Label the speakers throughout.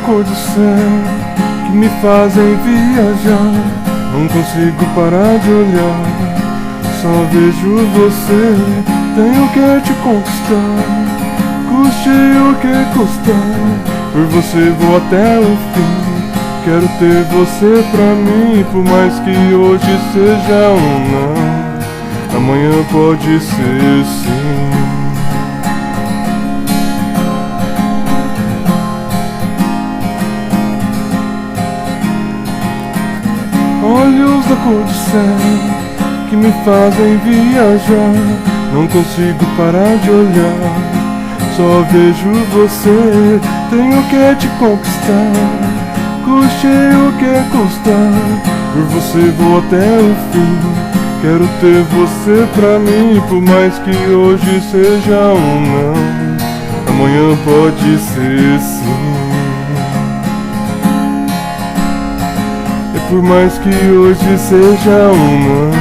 Speaker 1: cor do céu que me fazem viajar. Não consigo parar de olhar, só vejo você. Tenho que te conquistar, custe o que custar. Por você vou até o fim. Quero ter você pra mim, por mais que hoje seja um não, amanhã pode ser sim. Olhos da cor do céu que me fazem viajar. Não consigo parar de olhar, só vejo você. Tenho que te conquistar, custe o que custar. Por você vou até o fim. Quero ter você pra mim, por mais que hoje seja um não, amanhã pode ser sim. E por mais que hoje seja um não,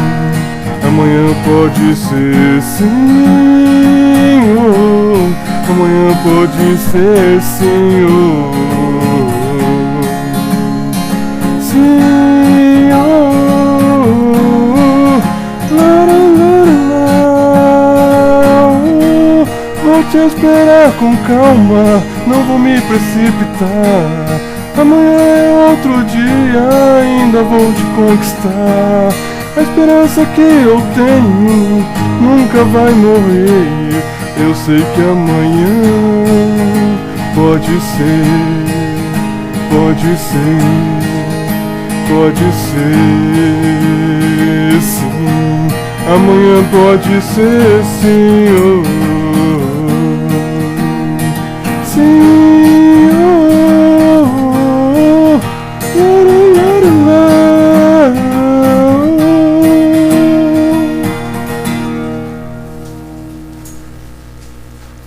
Speaker 1: amanhã pode ser sim. Oh, amanhã pode ser sim. Oh. Sim, oh, la, la, la, la, vou te esperar com calma, não vou me precipitar. Amanhã é outro dia, ainda vou te conquistar. A esperança que eu tenho nunca vai morrer. Eu sei que amanhã pode ser, pode ser. Pode ser sim, amanhã pode ser sim.